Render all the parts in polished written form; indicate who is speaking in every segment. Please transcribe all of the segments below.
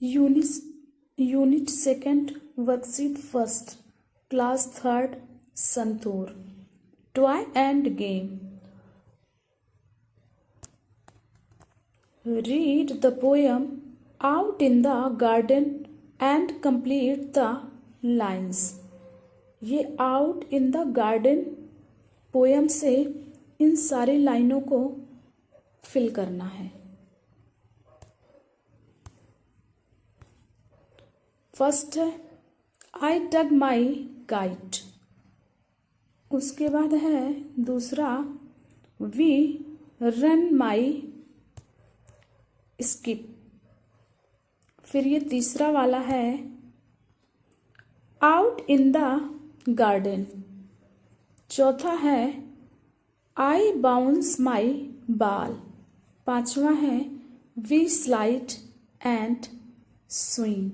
Speaker 1: Unit Unit second, worksheet first, class third, Santur. Toy and game. Read the poem Out in the Garden and complete the lines. ये out in the garden poem से इन सारी लाइनों को fill करना है. First है आई टग माई kite. उसके बाद है दूसरा वी रन माई स्किप. फिर ये तीसरा वाला है आउट इन द गार्डन. चौथा है आई बाउंस माई बाल. पांचवा है वी स्लाइड एंड स्विंग.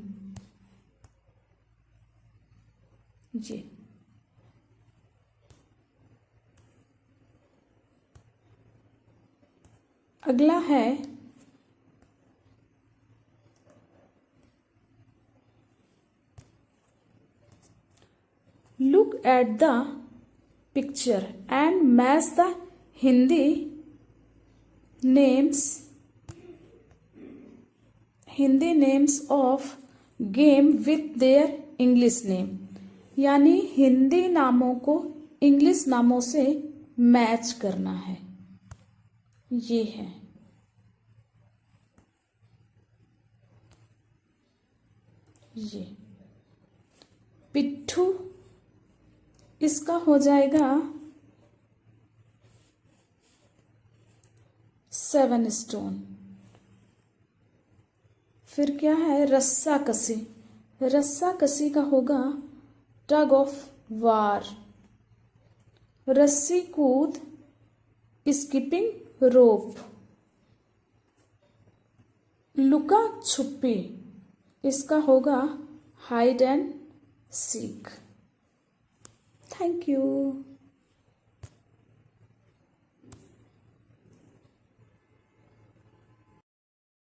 Speaker 1: जी अगला है look at the picture and match the Hindi names of game with their English name. यानी हिंदी नामों को इंग्लिश नामों से मैच करना है. ये है ये पिट्ठू. इसका हो जाएगा 7 स्टोन. फिर क्या है रस्सा कसी. रस्सा कसी का होगा टग ऑफ वार. रस्सी कूद स्किपिंग रोप. लुका छुपी. इसका होगा hide and seek. Thank you.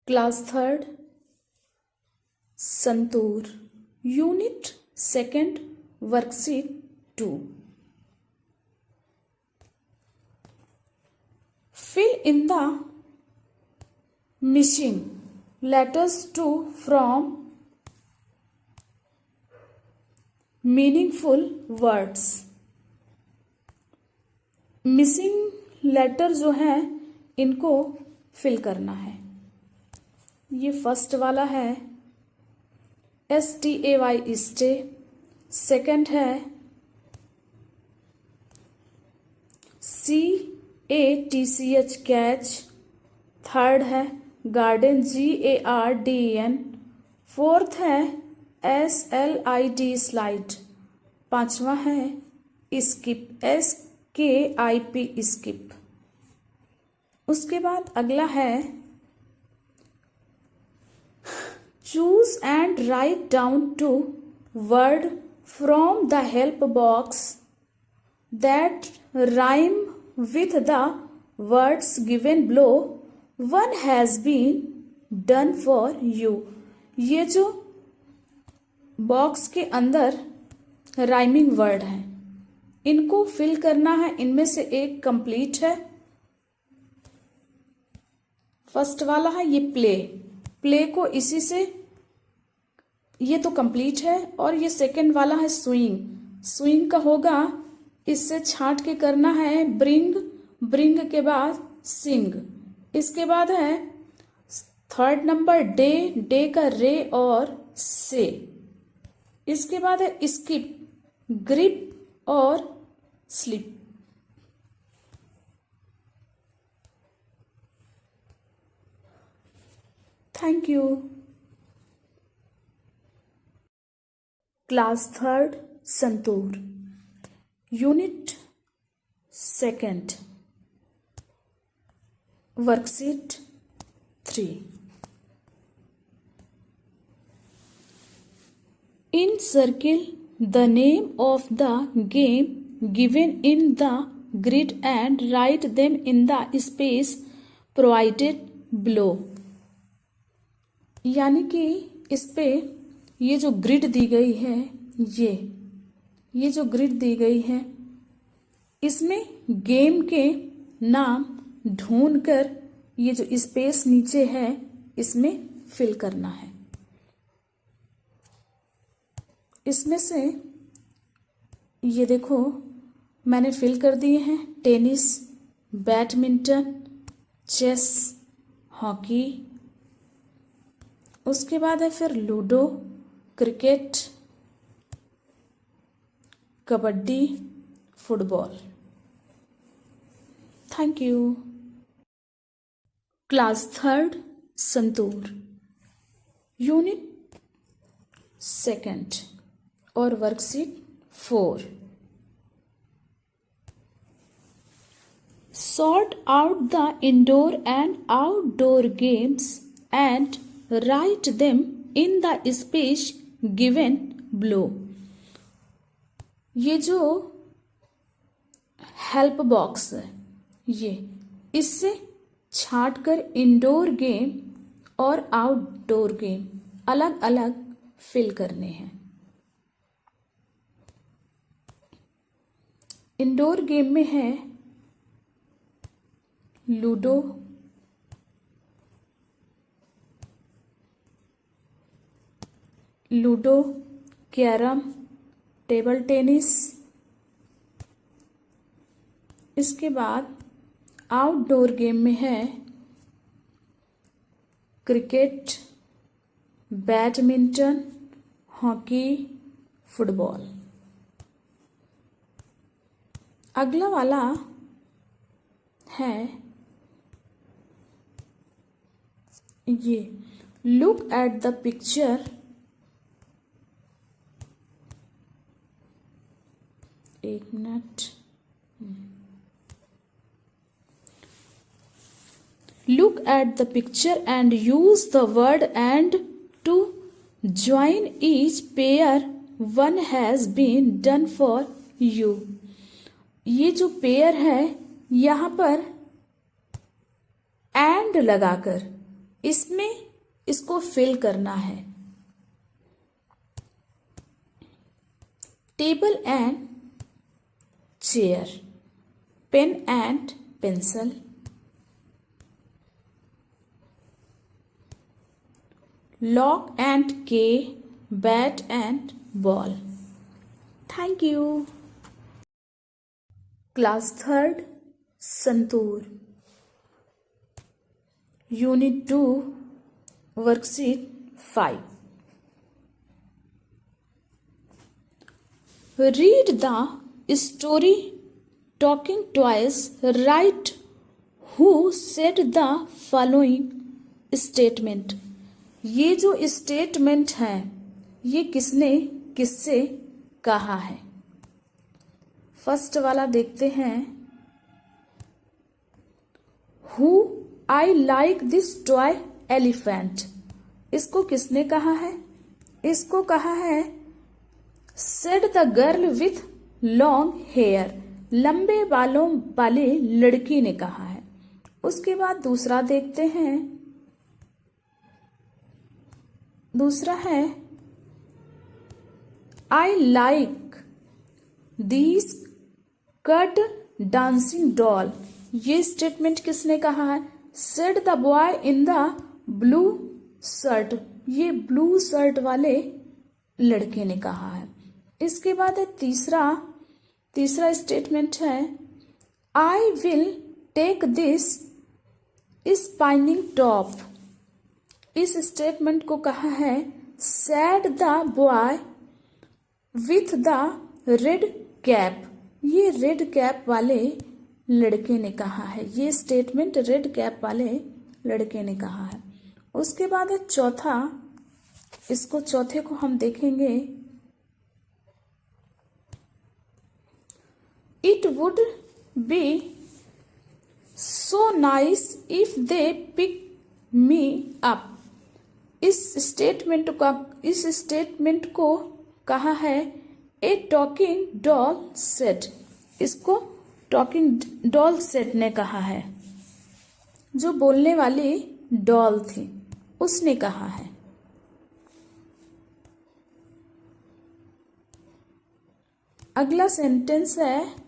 Speaker 1: Class third Santoor. Unit second, worksheet 2. Fill in the missing letters to from meaningful words. Missing letter जो है इनको फिल करना है. ये फर्स्ट वाला है STAY स्टे. सेकंड है CATCH कैच. थर्ड है गार्डन GARDEN. फोर्थ है SLID स्लाइड. पांचवा है स्किप SKIP स्किप. उसके बाद अगला है choose and write down two word from the help box that rhyme with the words given below. One has been done for you. ये जो box के अंदर राइमिंग वर्ड हैं इनको फिल करना है. इनमें से एक कंप्लीट है. फर्स्ट वाला है ये प्ले को इसी से ये तो कंप्लीट है. और ये सेकंड वाला है स्विंग का होगा इससे छांट के करना है ब्रिंग के बाद सिंग. इसके बाद है थर्ड नंबर डे का रे और से. इसके बाद है स्किप ग्रिप और slip. Thank you. Class third Santoor. Unit second, worksheet 3. Encircle the name of the game given in the grid and write them in the space provided below. यानी कि इस पे ये जो ग्रिड दी गई है, ये जो ग्रिड दी गई है, इसमें गेम के नाम ढूंढकर ये जो स्पेस नीचे है इसमें फिल करना है। इसमें से ये देखो मैंने फिल कर दिए हैं, टेनिस, बैडमिंटन, चेस, हॉकी, उसके बाद है फिर ludo, cricket, kabaddi, football. Thank you. Class 3 Santoor, unit 2 और worksheet 4। Sort out the indoor and outdoor games and write them in the space given below। ये जो हेल्प बॉक्स है, ये इससे छांटकर इंडोर गेम और आउटडोर गेम अलग अलग फिल करने हैं। इंडोर गेम में है लूडो, कैरम, टेबल टेनिस। इसके बाद आउटडोर गेम में है क्रिकेट, बैडमिंटन, हॉकी, फुटबॉल। अगला वाला है ये, लुक एट द पिक्चर, एक minute, look at the picture and use the word and to join each pair one has been done for you. ये जो पेयर है यहां पर एंड लगाकर इसमें इसको फिल करना है। Table and chair, pen and pencil, lock and key, bat and ball. Thank you. Class 3 Santoor, unit 2 worksheet 5। Read the story talking twice, write who said the following statement. ये जो स्टेटमेंट है ये किसने किससे कहा है। फर्स्ट वाला देखते हैं, who I like this toy elephant. इसको किसने कहा है, इसको कहा है said the girl with long hair, लंबे बालों वाली लड़की ने कहा है। उसके बाद दूसरा देखते हैं, दूसरा है आई like this cut dancing doll. ये स्टेटमेंट किसने कहा है, said the boy in the blue shirt. ये ब्लू शर्ट वाले लड़के ने कहा है। इसके बाद है तीसरा स्टेटमेंट है, I will take this spinning top. इस स्टेटमेंट को कहा है said the boy with the red cap. ये रेड कैप वाले लड़के ने कहा है। ये स्टेटमेंट रेड कैप वाले लड़के ने कहा है। उसके बाद है चौथा, इसको चौथे को हम देखेंगे, it would be so nice if they pick me up. इस स्टेटमेंट को कहा है ए टॉकिंग डॉल सेट। इसको टॉकिंग डॉल सेट ने कहा है, जो बोलने वाली डॉल थी उसने कहा है। अगला सेंटेंस है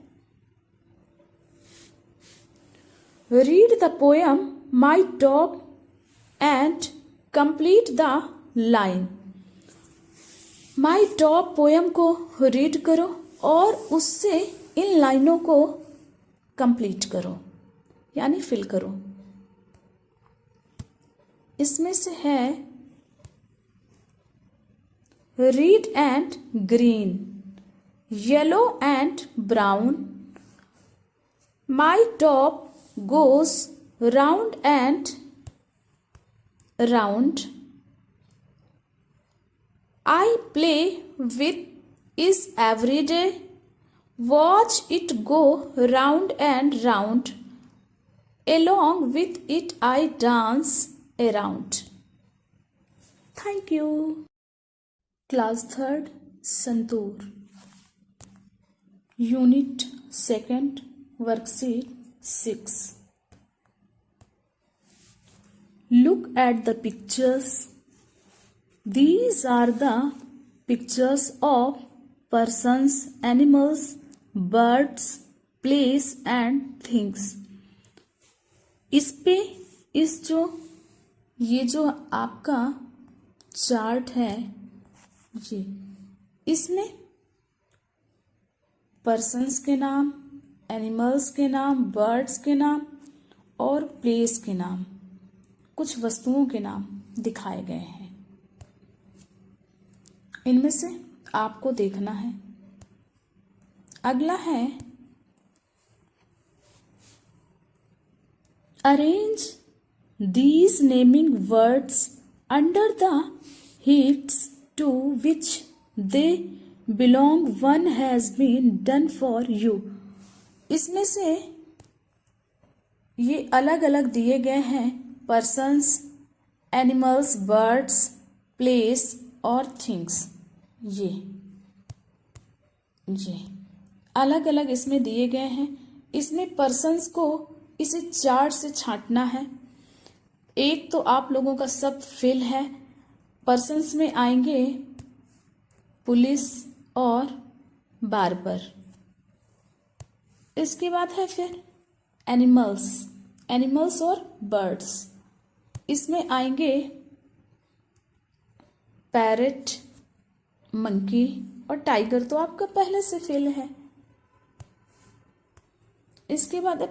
Speaker 1: read the poem my dog and complete the line. My dog poem को रीड करो और उससे इन लाइनों को कंप्लीट करो यानी फिल करो। इसमें से है read and green, yellow and brown, my dog goes round and round, I play with it every day, watch it go round and round, along with it I dance around. Thank you. Class 3rd Santoor, Unit 2nd, Worksheet 6. Look at the pictures. These are the pictures of persons, animals, birds, place and things. ये जो आपका chart है ये, इसमें persons के नाम, animals के नाम, बर्ड्स के नाम और प्लेस के नाम, कुछ वस्तुओं के नाम दिखाए गए हैं। इनमें से आपको देखना है। अगला है arrange these naming words under the heads to which they belong. One has been done for you. इसमें से ये अलग अलग दिए गए हैं पर्सन्स, एनिमल्स, बर्ड्स, प्लेस और थिंग्स। ये अलग अलग इसमें दिए गए हैं। इसमें पर्सन्स को इसे चार्ट से छांटना है। एक तो आप लोगों का सब फिल है। पर्सन्स में आएंगे पुलिस और बार्बर। इसके बाद है फिर एनिमल्स और बर्ड्स। इसमें आएंगे पैरट, मंकी और टाइगर, तो आपका पहले से फिल है। इसके बाद है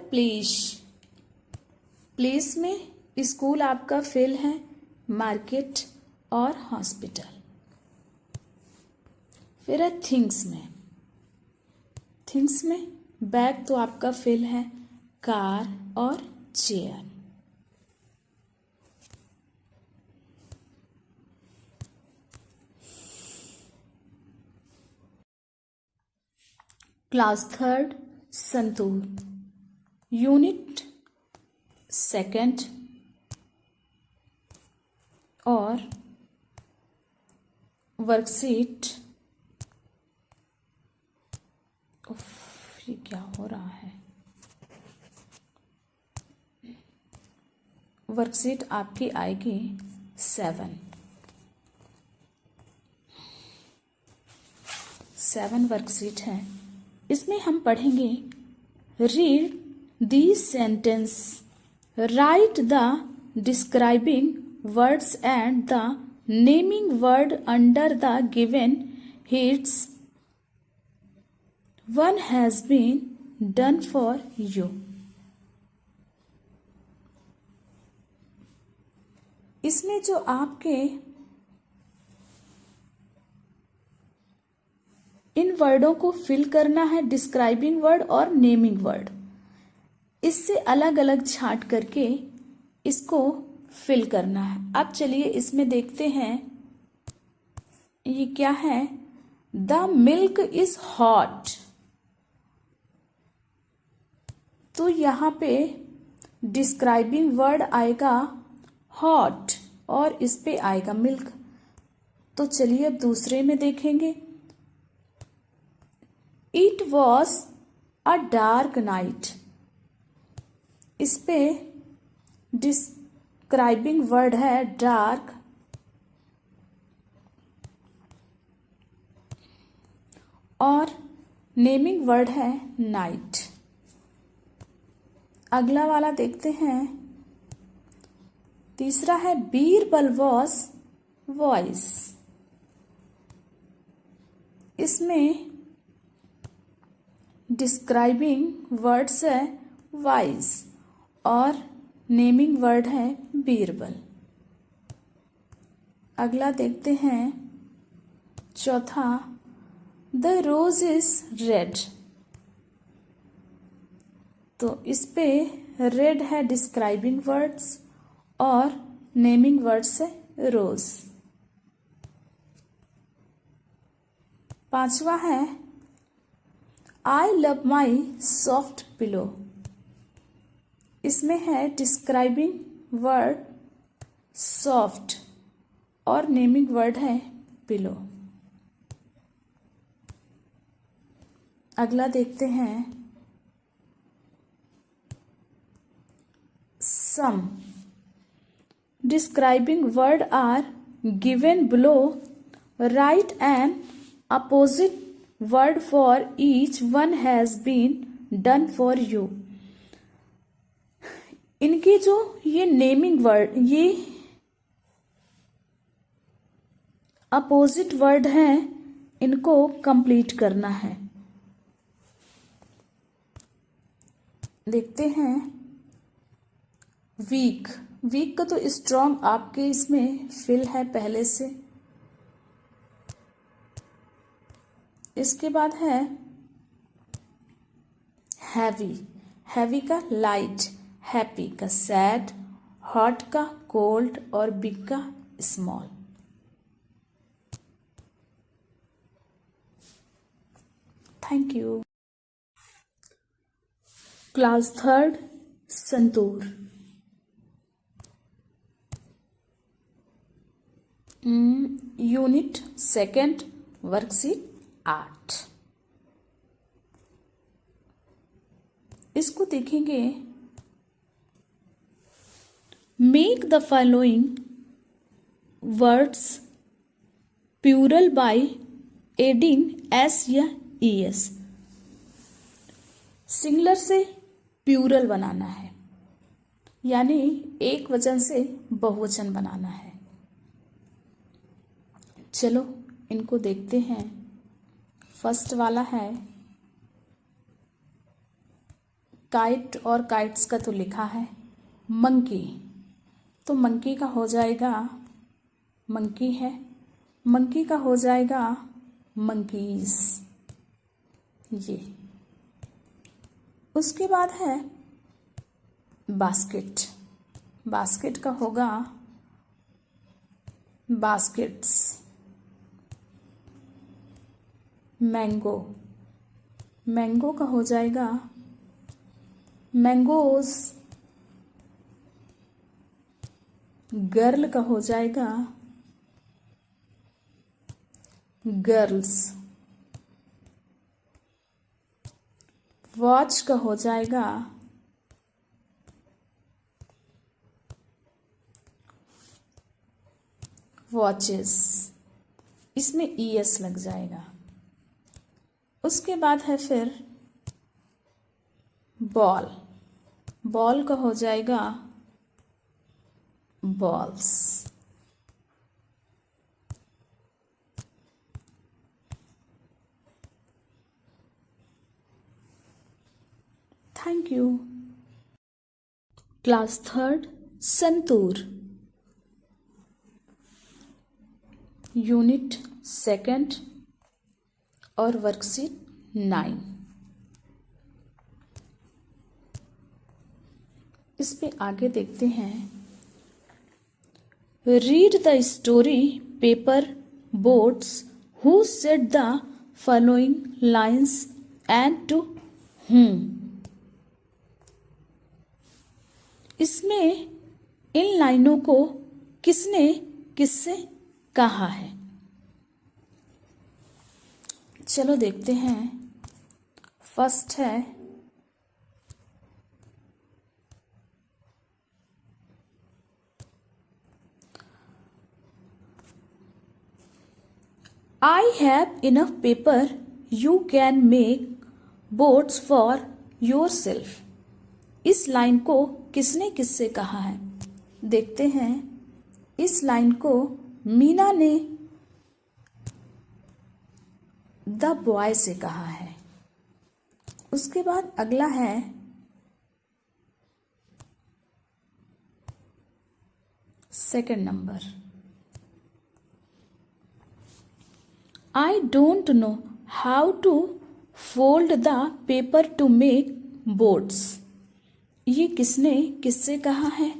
Speaker 1: प्लेस में स्कूल आपका फिल है, मार्केट और हॉस्पिटल। फिर है थिंग्स में बैग तो आपका फिल है, कार और chair. Class 3rd santoor, unit 2nd और वर्कशीट। ये क्या हो रहा है? वर्कशीट आपकी आएगी 7 वर्कशीट है। इसमें हम पढ़ेंगे read the sentence, right the describing words and the naming word under the given heads. One has been done for you. इसमें जो आपके इन वर्डों को फिल करना है, डिस्क्राइबिंग वर्ड और नेमिंग वर्ड, इससे अलग अलग छांट करके इसको फिल करना है। अब चलिए इसमें देखते हैं ये क्या है। द मिल्क इज हॉट, तो यहाँ पे डिस्क्राइबिंग वर्ड आएगा हॉट और इस पे आएगा मिल्क। तो चलिए अब दूसरे में देखेंगे। It was a dark night, इस पे डिस्क्राइबिंग वर्ड है डार्क और नेमिंग वर्ड है नाइट। अगला वाला देखते हैं। तीसरा है बीरबल वॉज वॉइस। इसमें डिस्क्राइबिंग वर्ड्स है वाइज और नेमिंग वर्ड है बीरबल। अगला देखते हैं चौथा, द रोज इज रेड। तो इस पे रेड है डिस्क्राइबिंग वर्ड्स और नेमिंग वर्ड्स है रोज। पांचवा है I love my soft pillow. इसमें है डिस्क्राइबिंग वर्ड सॉफ्ट और नेमिंग वर्ड है पिलो। अगला देखते हैं some. Describing word are given below. Write an opposite word for each one has been done for you. इनके जो ये नेमिंग वर्ड, ये अपोजिट वर्ड हैं, इनको कंप्लीट करना है। देखते हैं वीक। वीक का तो स्ट्रॉन्ग आपके इसमें फिल है पहले से। इसके बाद है हैवी। हैवी का लाइट, हैप्पी का सैड, हॉट का कोल्ड और बिग का small. Thank you. Class third Santoor. Unit second worksheet 8। इसको देखेंगे। Make the following words plural by adding S या ईएस। सिंगुलर से प्लूरल बनाना है, यानी एक वचन से बहुवचन बनाना है। चलो इनको देखते हैं। फर्स्ट वाला है काइट, और काइट्स का तो लिखा है मंकी। तो मंकी का हो जाएगा मंकी है, मंकी का हो जाएगा मंकीज। ये उसके बाद है बास्केट। बास्केट का होगा बास्केट्स। मैंगो, मैंगो का हो जाएगा मैंगोज। गर्ल का हो जाएगा गर्ल्स। वॉच का हो जाएगा वॉचेस। इसमें ईएस लग जाएगा। उसके बाद है फिर बॉल। बॉल का हो जाएगा balls. Thank you. Class third Santoor. Unit second और वर्कशीट 9। इस पे आगे देखते हैं। Read the story paper boats who said the following lines and to whom। इसमें इन लाइनों को किसने किससे कहा है। चलो देखते हैं। फर्स्ट है I have enough paper you can make boats for your self. इस लाइन को किसने किससे कहा है? देखते हैं। इस लाइन को मीना ने द बॉय से कहा है। उसके बाद अगला है second number. I don't know how to fold the paper to make boats. ये किसने किससे कहा है?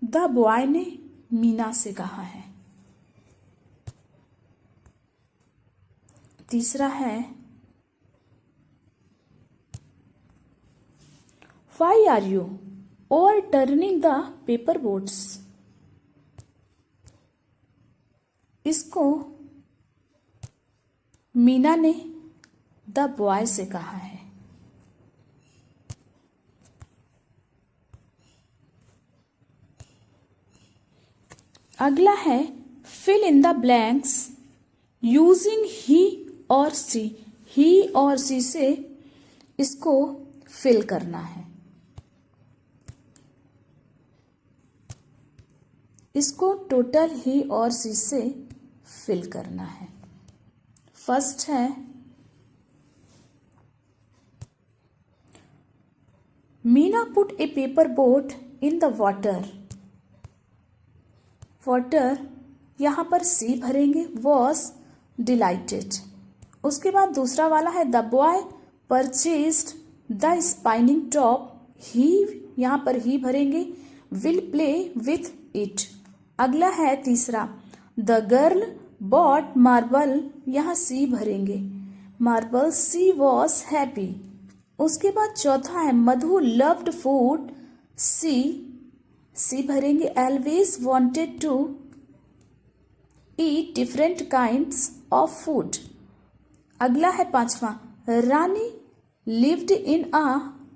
Speaker 1: द बॉय ने मीना से कहा है। तीसरा है why are you overturning the paper boats. इसको मीना ने द बॉय से कहा है। अगला है fill in the blanks using he और सी। ही और सी से इसको फिल करना है। इसको टोटल ही और सी से फिल करना है। फर्स्ट है Meena put a paper boat in the water. Water यहां पर सी भरेंगे। Was delighted. उसके बाद दूसरा वाला है the boy purchased the spinning top. He यहां पर ही भरेंगे। Will play with it. अगला है तीसरा द गर्ल बॉट मार्बल। यहां सी भरेंगे। Marble she was happy. उसके बाद चौथा है मधु लव्ड फूड। सी भरेंगे। Always wanted to eat different kinds of food. अगला है पांचवा रानी लिव्ड इन अ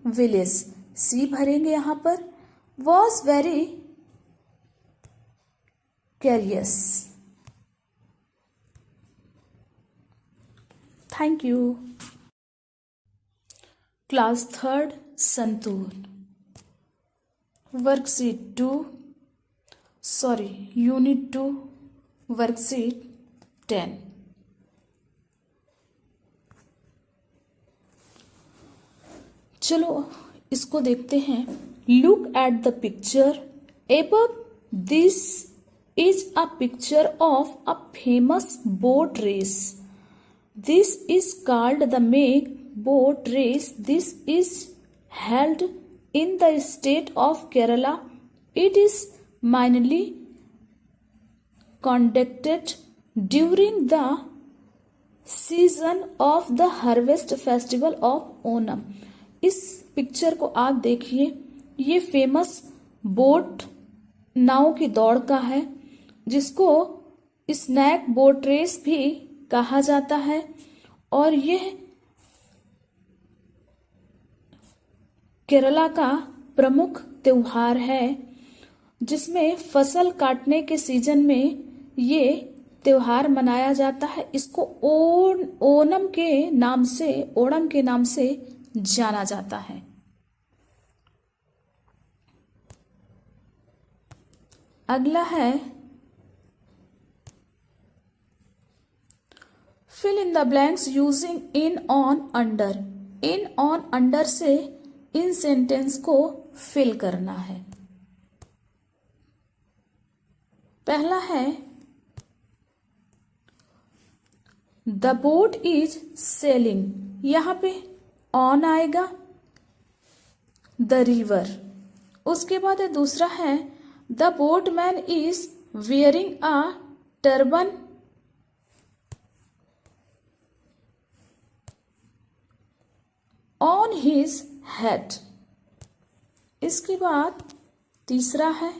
Speaker 1: विलेज। सी भरेंगे यहां पर। Was very curious. Thank you. Class third Santoor worksheet 2 unit 2 worksheet 10। चलो इसको देखते हैं। Look at the picture above. This is a picture of a famous boat race. This is called the make boat race. This is held in the state of Kerala. It is mainly conducted during the season of the harvest festival of Onam. इस picture को आप देखिए। ये famous boat नाव की दौड़ का है जिसको स्नैक बोट रेस भी कहा जाता है। और यह केरला का प्रमुख त्योहार है जिसमें फसल काटने के सीजन में ये त्योहार मनाया जाता है। इसको ओणम के नाम से जाना जाता है। अगला है fill in the blanks using in on under. In on under से इन सेंटेंस को फिल करना है। पहला है द बोट इज सेलिंग। यहां पे ऑन आएगा द रिवर। उसके बाद है दूसरा है the boatman is wearing a turban on his head. इसके बाद तीसरा है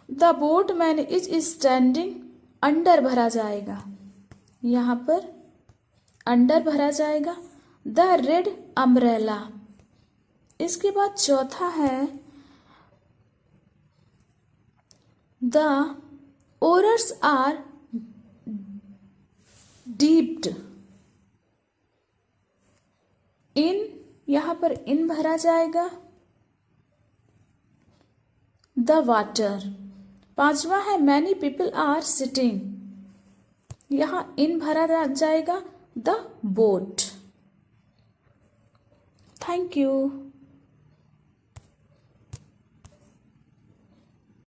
Speaker 1: the boatman is standing. Under भरा जाएगा। यहां पर अंडर भरा जाएगा द रेड अम्ब्रेला। इसके बाद चौथा है द ओरर्स आर डीप्ड इन, यहां पर इन भरा जाएगा द वाटर। पांचवा है मैनी पीपल आर सिटिंग, यहां इन भरा जाएगा द बोट। Thank you.